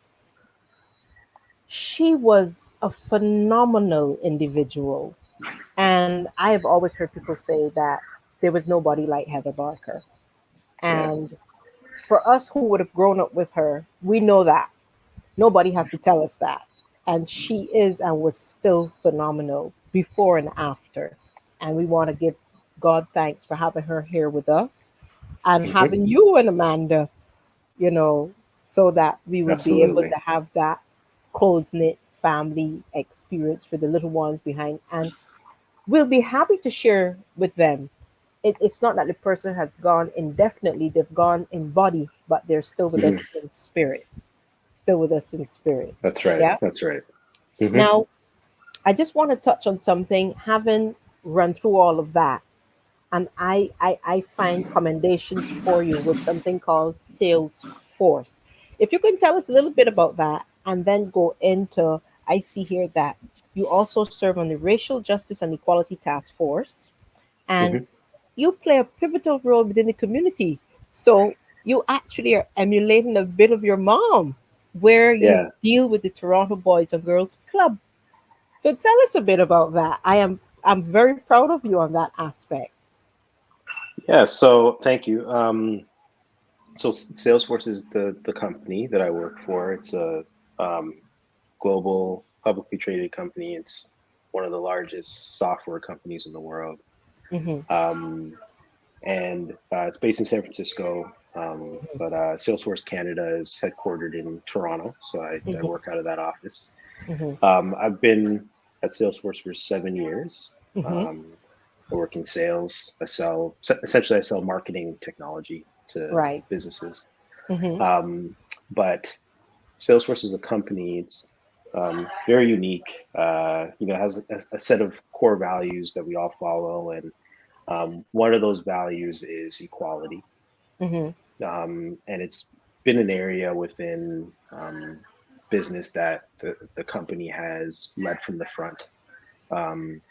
she was a phenomenal individual. And I have always heard people say that there was nobody like Heather Barker. yeah, And for us who would have grown up with her, we know that. Nobody has to tell us that. And she is and was still phenomenal before and after. And we want to give God thanks for having her here with us and hmm, having you and Amanda, you know, so that we would be able absolutely. to have that close knit family experience for the little ones behind. And we'll be happy to share with them. It's not that the person has gone indefinitely, they've gone in body, but they're still with Hmm. us in spirit. Still with us in spirit. That's right. Yeah. That's right. Hmm. Now, I just want to touch on something, having run through all of that. And I find commendations for you with something called Salesforce. If you can tell us a little bit about that and then go into, I see here that you also serve on the Racial Justice and Equality Task Force and Hmm. you play a pivotal role within the community. So you actually are emulating a bit of your mom, where you Yeah. deal with the Toronto Boys and Girls Club. So tell us a bit about that. I'm very proud of you on that aspect. Yeah. So thank you. So Salesforce is the company that I work for. It's a um, global publicly traded company. It's one of the largest software companies in the world. Hmm. Um, and it's based in San Francisco. But Salesforce Canada is headquartered in Toronto, so I Hmm. work out of that office. Hmm. I've been at Salesforce for 7 years. Hmm. Um, I work in sales. I sell marketing technology to Right. businesses. Hmm. Um, but Salesforce is a company. It's very unique. It has a set of core values that we all follow, and one of those values is equality. Hmm. And it's been an area within business that the company has led from the front. Um,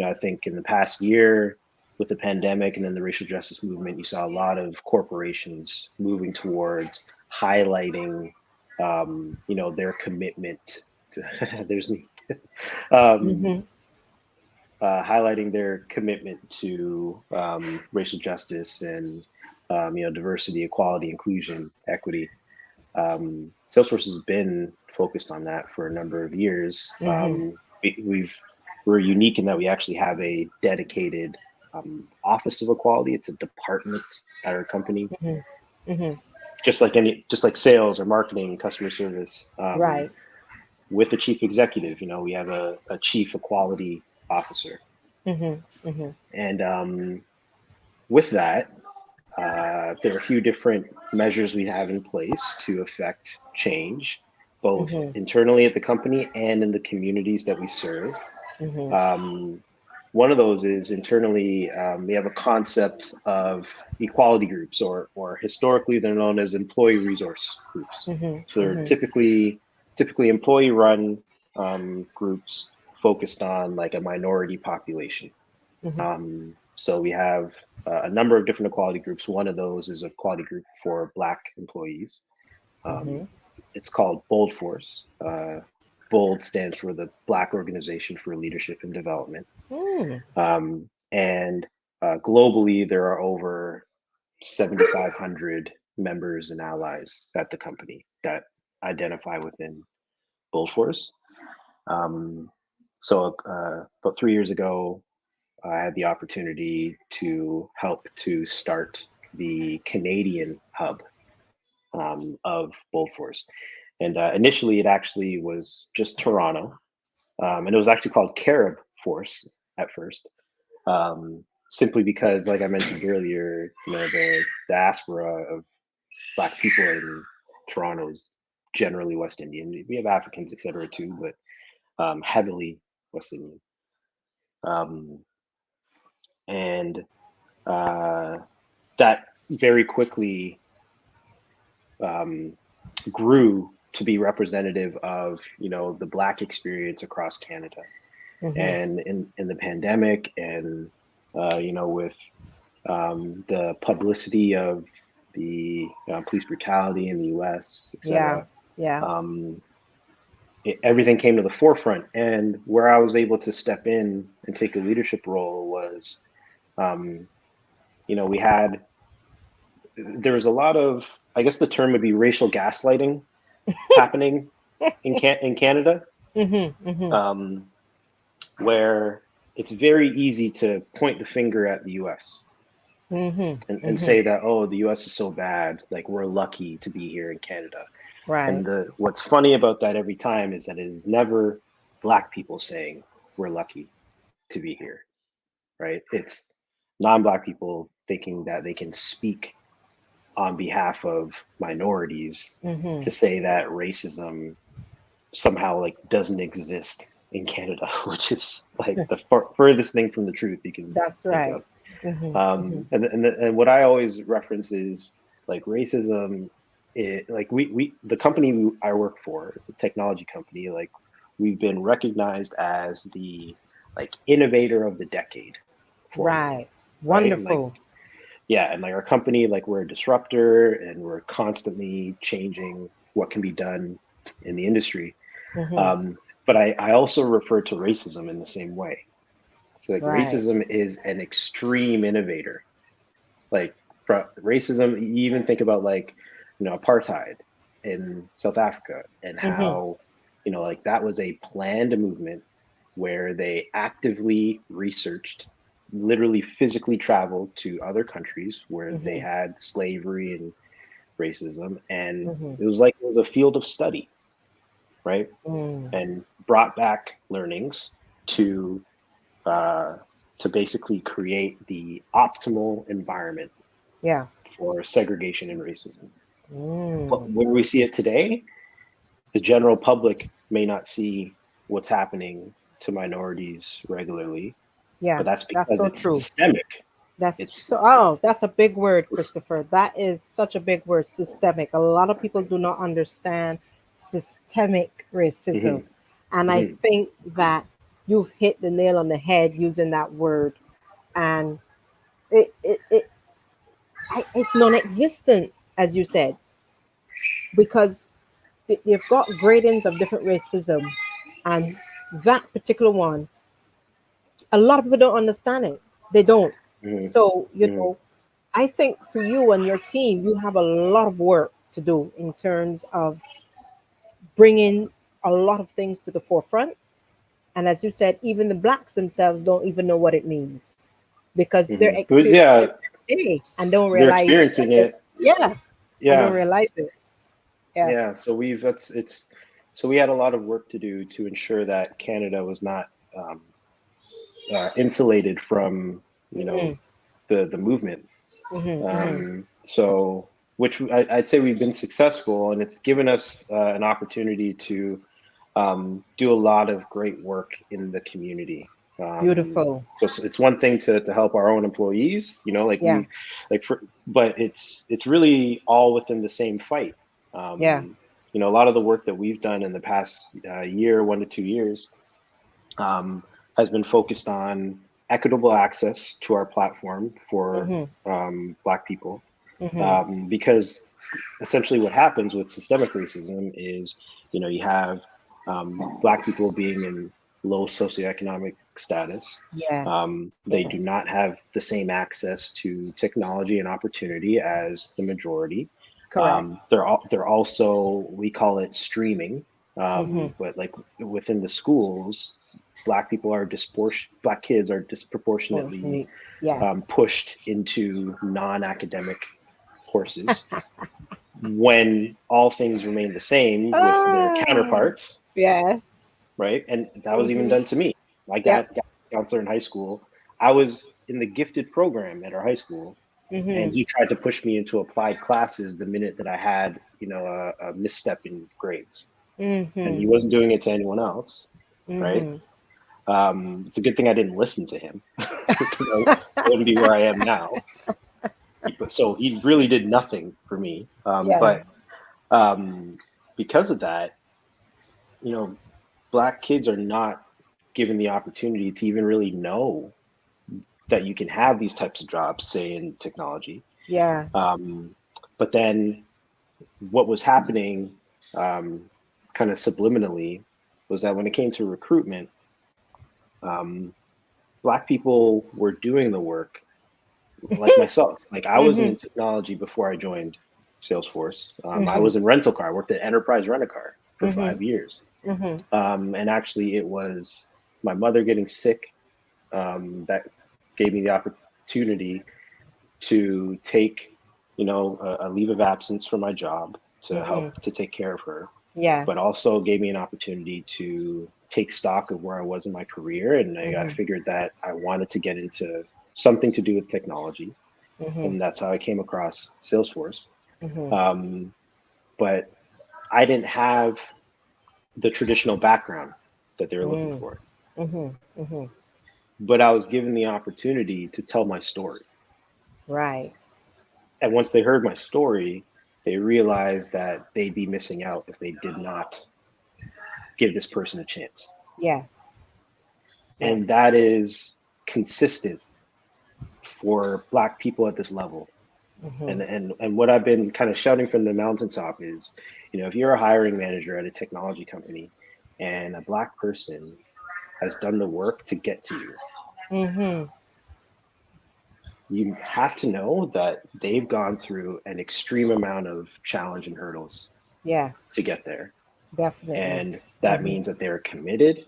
I think in the past year, with the pandemic and then the racial justice movement, you saw a lot of corporations moving towards highlighting, their commitment to. There's me. um, Hmm. Highlighting their commitment to racial justice and diversity, equality, inclusion, equity. Salesforce has been focused on that for a number of years. Hmm. We're unique in that we actually have a dedicated office of equality. It's a department at our company, Hmm. Hmm. just like sales or marketing, customer service. Right. With the chief executive, we have a chief equality officer, Hmm. Hmm. and with that. There are a few different measures we have in place to affect change, both Mm-hmm. internally at the company and in the communities that we serve. Mm-hmm. One of those is internally, we have a concept of equality groups, or historically they're known as employee resource groups. So Mm-hmm. they're Mm-hmm. typically employee run groups focused on like a minority population. Mm-hmm. So we have a number of different equality groups. One of those is a equality group for Black employees. Mm-hmm. Um, it's called Bold Force. Bold stands for the Black Organization for Leadership and Development. Mm. And globally, there are over 7,500 members and allies at the company that identify within Bold Force. Um, so about 3 years ago, I had the opportunity to help to start the Canadian hub of Bold Force. And initially, it actually was just Toronto, and it was actually called Carib Force at first, simply because, like I mentioned earlier, the diaspora of Black people in Toronto is generally West Indian. We have Africans, etc., too, but heavily West Indian. Um, and that very quickly um, grew to be representative of the Black experience across Canada. Mm-hmm. And in the pandemic, and with the publicity of the police brutality in the U.S., Yeah. etc., Yeah. um, everything came to the forefront. And where I was able to step in and take a leadership role was, um, we had there was a lot of, I guess the term would be racial gaslighting happening in Canada, Mm-hmm. Mm-hmm. um, where it's very easy to point the finger at the U.S. Mm-hmm. and Mm-hmm. say that, oh, the U.S. is so bad, like we're lucky to be here in Canada. Right. And what's funny about that every time is that it is never Black people saying we're lucky to be here, right? It's non-Black people thinking that they can speak on behalf of minorities Mm-hmm. to say that racism somehow like doesn't exist in Canada, which is like the furthest thing from the truth you can That's think of. right. Mm-hmm. Mm-hmm. And what I always reference is like racism. Like we the company I work for is a technology company. Like we've been recognized as the like innovator of the decade formally, Right. right? And like Wonderful. yeah, and like our company, like we're a disruptor and we're constantly changing what can be done in the industry. Mm-hmm. But I also refer to racism in the same way. So like Right. racism is an extreme innovator. Like racism, you even think about like apartheid in South Africa and Mm-hmm. how like that was a planned movement where they actively researched, literally physically traveled to other countries where they Mm-hmm. had slavery and racism, and Mm-hmm. it was like it was a field of study, right? Mm. And brought back learnings to uh, to basically create the optimal environment Yeah. for segregation and racism. But Mm. where we see it today, the general public may not see what's happening to minorities regularly, Yeah. but that's That's because so it's true. systemic. That's It's so, it's oh, that's a big word, it's Christopher. That is such a big word, systemic. A lot of people do not understand systemic racism. mhm, And I mhm, think that you've hit the nail on the head using that word. And it, it, it it's non-existent, as you said, because they've got gradings of different racism. And that particular one, a lot of people don't understand it. They don't. mhm, So, mhm, I think for you and your team, you have a lot of work to do in terms of bringing a lot of things to the forefront. And as you said, even the blacks themselves don't even know what it means because they're mhm. But experiencing yeah, it every day and don't they're realize, experiencing it. yeah, and don't Yeah, realize it. Yeah. yeah. So we've it's so we had a lot of work to do to ensure that Canada was not insulated from Hmm. the movement. Mm-hmm. Mm-hmm. So, which I'd say we've been successful, and it's given us an opportunity to do a lot of great work in the community. Beautiful. So it's one thing to help our own employees, Yeah. but it's really all within the same fight. Yeah. A lot of the work that we've done in the past year, 1 to 2 years, has been focused on equitable access to our platform for Mm-hmm. Black people, Mm-hmm. because essentially what happens with systemic racism is, you have Black people being in low socioeconomic status. Yes. They do Yes. not have the same access to technology and opportunity as the majority. Correct. They're also, we call it streaming, Mm-hmm. but like within the schools, Black kids are disproportionately Fortunately, yes. pushed into non-academic courses when all things remain the same with their Ah, counterparts, yes. right? And that was even Mm-hmm. done to me. My Yep. counselor in high school, I was in the gifted program at our high school, and Mm-hmm. he tried to push me into applied classes the minute that I had, a misstep in grades. And Mm-hmm. he wasn't doing it to anyone else, right? Mm-hmm. It's a good thing I didn't listen to him because I wouldn't be where I am now. So he really did nothing for me. Yeah. But because of that, you know, Black kids are not given the opportunity to even really know that you can have these types of jobs, say in technology. Yeah. Um, but then what was happening, um, kind of subliminally, was that when it came to recruitment, um, Black people were doing the work, like myself. Like I wasn't Mm-hmm. in technology before I joined Salesforce. I Mm-hmm. was in rental car. I worked at Enterprise Rent a Car for Mm-hmm. 5 years. Mm-hmm. And actually, it was my mother getting sick that gave me the opportunity to take, a leave of absence from my job to help Mm-hmm. to take care of her, Yes. but also gave me an opportunity to take stock of where I was in my career. And I Mm-hmm. figured that I wanted to get into something to do with technology. Mm-hmm. And that's how I came across Salesforce. Mm-hmm. Um, but I didn't have the traditional background that they were looking for. Mm-hmm. Mm-hmm. But I was given the opportunity to tell my story. Right. And once they heard my story, they realized that they'd be missing out if they did not give this person a chance. Yes. Yes. And that is consistent for Black people at this level. Mm-hmm. And what I've been kind of shouting from the mountaintop is, if you're a hiring manager at a technology company and a Black person has done the work to get to you, Mm-hmm. you have to know that they've gone through an extreme amount of challenge and hurdles Yes. to get there. Definitely. And that Mm-hmm. means that they're committed.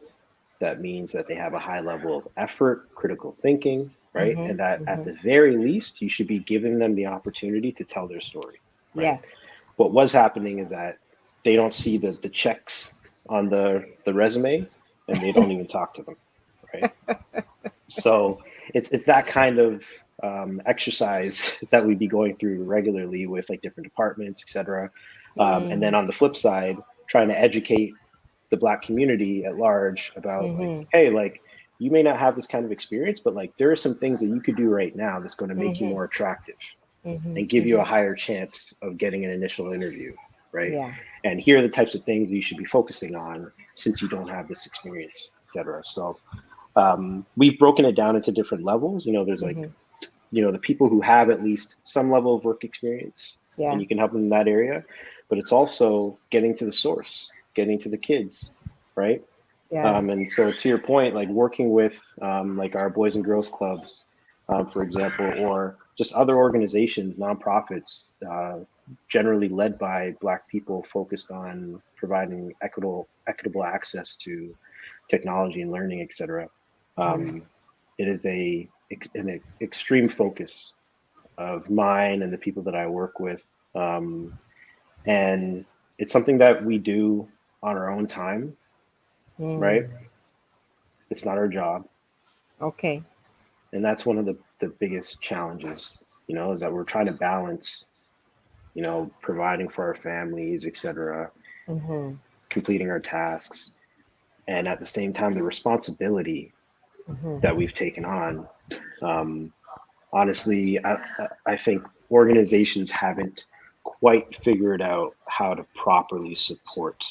That means that they have a high level of effort, critical thinking, right? Mm-hmm. And that at Mm-hmm. the very least, you should be giving them the opportunity to tell their story, right? Yes. What was happening is that they don't see the checks on the resume, and they don't even talk to them, right? So it's that kind of exercise that we'd be going through regularly with like different departments, et cetera. And then Mm-hmm. on the flip side, trying to educate the Black community at large about like, Mm-hmm. hey, like you may not have this kind of experience, but like there are some things that you could do right now that's going to make you Mm-hmm. more attractive Mm-hmm. and give you Mm-hmm. a higher chance of getting an initial interview, right? Yeah. And here are the types of things that you should be focusing on since you don't have this experience, et cetera. So we've broken it down into different levels. There's like, Mm-hmm. the people who have at least some level of work experience and Yeah. you can help them in that area, but it's also getting to the source, getting to the kids, right? Yeah. And so to your point, like working with like our Boys and Girls Clubs, for example, or just other organizations, nonprofits, generally led by Black people focused on providing equitable access to technology and learning, et cetera. Mm-hmm. Um, it is an extreme focus of mine and the people that I work with. Um, and it's something that we do on our own time, right? Mm. It's not our job. Okay. And that's one of the biggest challenges is that we're trying to balance, providing for our families, etc., Mm-hmm. completing our tasks, and at the same time, the responsibility Mm-hmm. that we've taken on. Um, Honestly, I think organizations haven't quite figured out how to properly support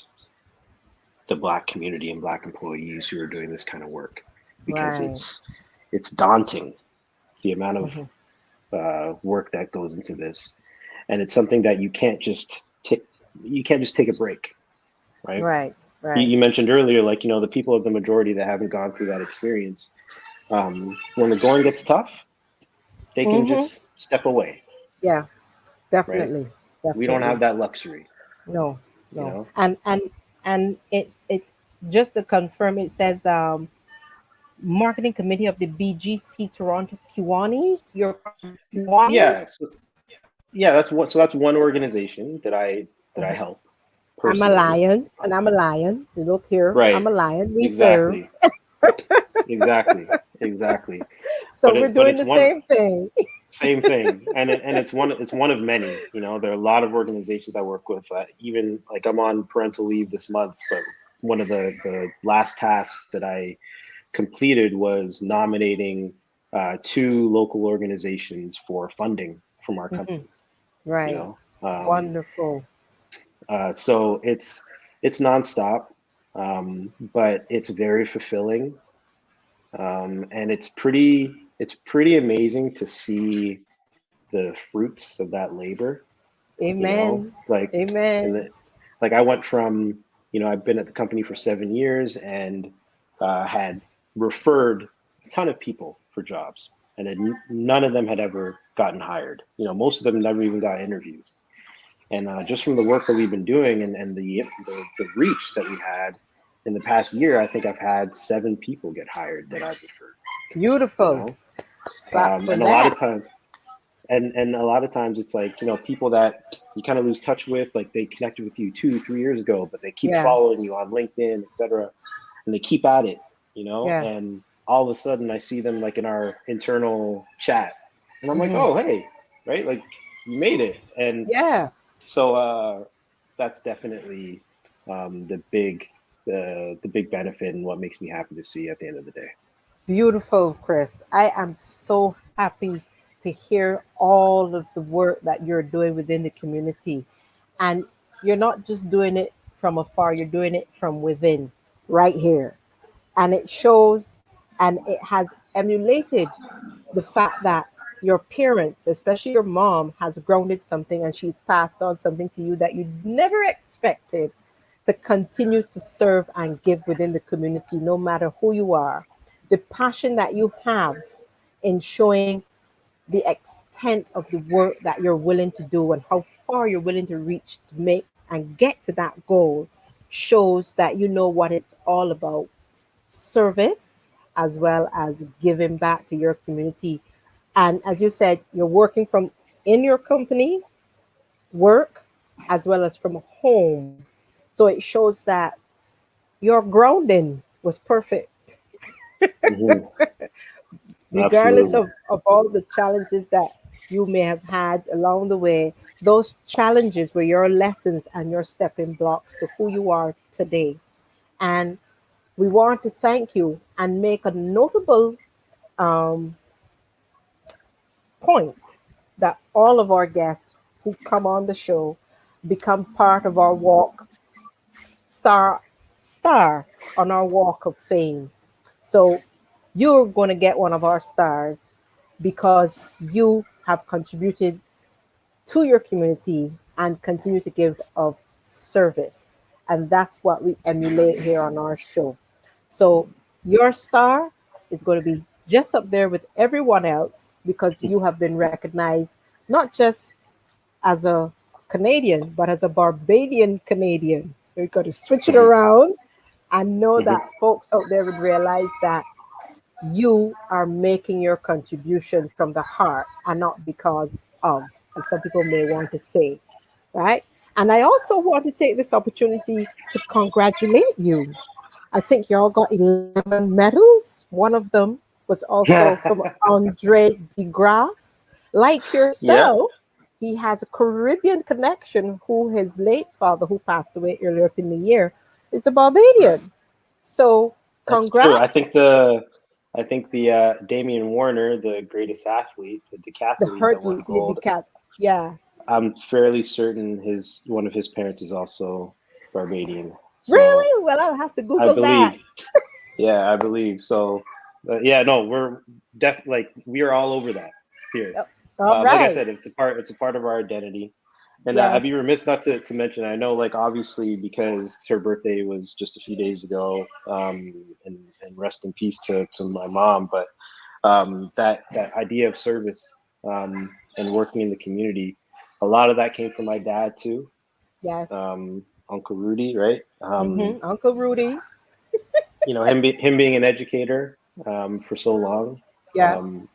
the Black community and Black employees who are doing this kind of work, because Right. it's daunting, the amount of Mm-hmm. work that goes into this, and it's something that you can't just take a break, right? Right. Right. You mentioned earlier, like, the people of the majority that haven't gone through that experience, when the going gets tough, they can Mm-hmm. just step away, Yeah. right? Definitely. We don't Definitely. have that luxury, No. you No. know. And it just to confirm, it says marketing committee of the BGC Toronto Kiwanis. You're part of the Kiwanis. Yeah, so, yeah, that's one organization that I help I'm a personally. lion, and I'm a lion. You look here, I'm Right. a lion. We serve, Exactly. Exactly. Exactly. so we're But doing it's the one same thing. same thing, and it's one of many. There are a lot of organizations I work with. Even like I'm on parental leave this month, but one of the last tasks that I completed was nominating two local organizations for funding from our Mhm. company. You Right. know, um, Wonderful. so it's nonstop, but it's very fulfilling, and it's pretty amazing to see the fruits of that labor. Amen. Like, and Amen. like I went from, I've been at the company for 7 years, and had referred a ton of people for jobs, and none of them had ever gotten hired. Most of them never even got interviews. And just from the work that we've been doing, and the reach that we had in the past year, I think I've had 7 people get hired that I've referred. You Beautiful. know, Clap for and a lot that. of times, and a lot of times it's like, people that you kind of lose touch with, like they connected with you 2 3 years ago, but they keep Yeah. following you on LinkedIn, etc., and they keep at it. Yeah. And all of a sudden I see them like in our internal chat, and I'm like, Hmm. oh, hey, right, like, you made it. And Yeah. so that's definitely, the big benefit, and what makes me happy to see at the end of the day. Beautiful, Chris. I am so happy to hear all of the work that you're doing within the community. And you're not just doing it from afar, you're doing it from within, right here. And it shows, and it has emulated the fact that your parents, especially your mom, has grounded something and she's passed on something to you that you never expected to continue to serve and give within the community, no matter who you are. The passion that you have in showing the extent of the work that you're willing to do and how far you're willing to reach to make and get to that goal shows that you know what it's all about: service as well as giving back to your community. And as you said, you're working from in your company, work, as well as from home. So it shows that your grounding was perfect, Hmm. regardless Absolutely. of all the challenges that you may have had along the way. Those challenges were your lessons and your stepping blocks to who you are today. And we want to thank you and make a notable um, point that all of our guests who come on the show become part of our walk, star star on our walk of fame. So you're going to get one of our stars because you have contributed to your community and continue to give of service. And that's what we emulate here on our show. So your star is going to be just up there with everyone else because you have been recognized not just as a Canadian, but as a Barbadian Canadian. We've got to switch it Hmm. around and know Hmm. that folks out there would realize that you are making your contribution from the heart and not because of, as some people may want to say, right? And I also want to take this opportunity to congratulate you. I think y'all got 11 medals. One of them was also from Andre DeGrasse. Like Yeah, yourself, he has a Caribbean connection who his late father, who passed away earlier in the year, is a Barbadian. So that's true. I think congrats. the Damian Warner, the greatest athlete, the The decathlete that won hurdle, the gold. cat. Yeah. I'm fairly certain his one of his parents is also Barbadian. So Really? Well, I'll have to I Google that. believe, yeah, I believe so. Yeah, no, we're like we are all over that here. Yep. All Like I right. said, it's a part of our identity. And I'd be Yes. remiss not to mention. I know, like obviously, because her birthday was just a few days ago, and rest in peace to my mom. But that idea of service, and working in the community, a lot of that came from my dad too, Yes. Uncle Rudy, right? Uncle Rudy. Him being an educator, for so long. Yeah. Um,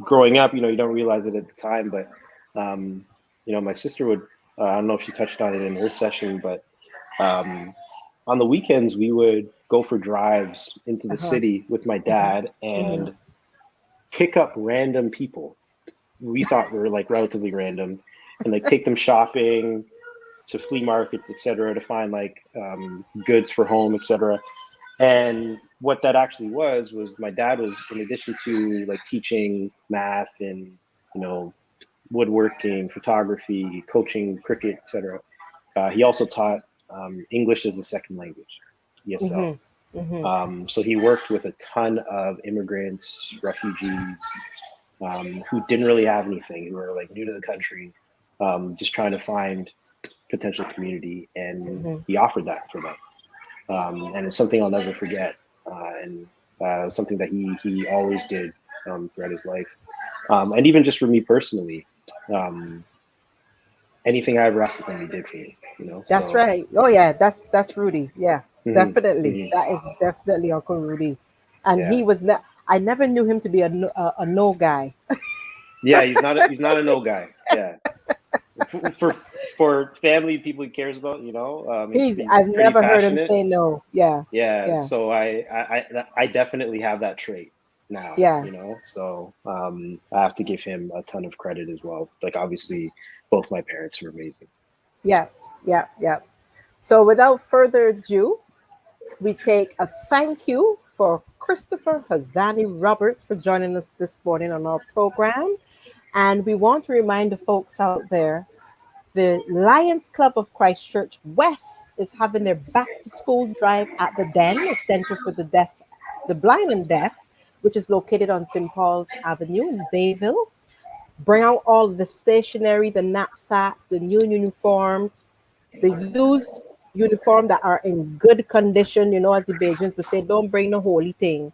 Growing up, you don't realize it at the time, but my sister would. I don't know if she touched on it in her session, but um, on the weekends we would go for drives into the Uh-huh. city with my Hmm. dad Hmm. and pick up random people we thought were like relatively random, and like take them shopping to flea markets, etc., to find like goods for home, etc. And what that actually was my dad was, in addition to like teaching math and you know woodworking, photography, coaching cricket, etc. He also taught English as a second language, ESL. Hmm. Hmm. So he worked with a ton of immigrants, refugees, who didn't really have anything, who were like new to the country, just trying to find potential community, and Hmm. he offered that for them. And it's something I'll never forget, and something that he always did throughout his life, and even just for me personally, um, anything I ever asked of him, he did for me. That's So right. Oh yeah, that's Rudy. Yeah, mhm, definitely. mhm, That is definitely Uncle Rudy. And yeah, he was not. I never knew him to be a no guy. yeah. He's not a no guy. Yeah, for family, people he cares about. He's he's I've pretty never heard him passionate. say no. Yeah. Yeah, Yeah. so I definitely have that trait now, Yeah. so I have to give him a ton of credit as well. Like obviously, both my parents are amazing. Yeah. Yeah. Yeah. So without further ado, we take a thank you for Christopher Hasani Roberts for joining us this morning on our program. And we want to remind the folks out there, the Lions Club of Christchurch West is having their back to school drive at the Den, a center for the deaf, the blind and deaf, which is located on St. Paul's Avenue in Bayville. Bring out all the stationery, the knapsacks, the new uniforms, the used uniform that are in good condition. As the Bajans would say, don't bring the holy thing.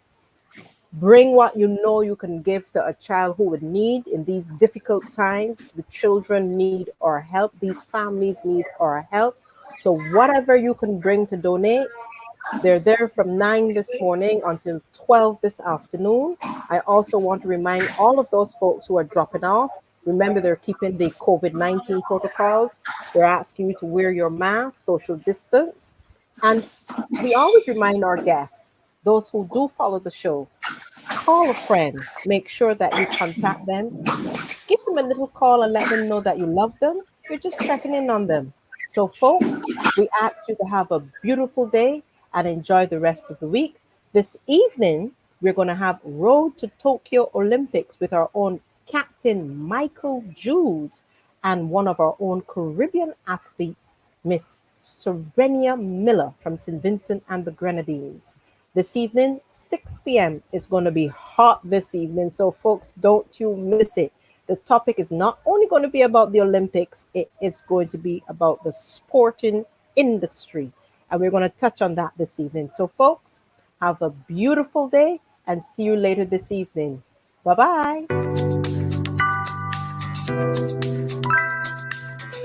Bring what you know you can give to a child who would need in these difficult times. The children need our help. These families need our help. So whatever you can bring to donate, they're there from 9 this morning until 12 this afternoon. I also want to remind all of those folks who are dropping off, remember they're keeping the COVID-19 protocols. They're asking you to wear your mask, social distance. And we always remind our guests, those who do follow the show, call a friend. Make sure that you contact them. Give them a little call and let them know that you love them. You're just checking in on them. So, folks, we ask you to have a beautiful day and enjoy the rest of the week. This evening, we're going to have Road to Tokyo Olympics with our own Captain Michael Jules and one of our own Caribbean athlete, Miss Serenia Miller from St. Vincent and the Grenadines. This evening, 6 p.m. is going to be hot this evening. So, folks, don't you miss it. The topic is not only going to be about the Olympics, it is going to be about the sporting industry. And we're going to touch on that this evening. So, folks, have a beautiful day and see you later this evening. Bye bye.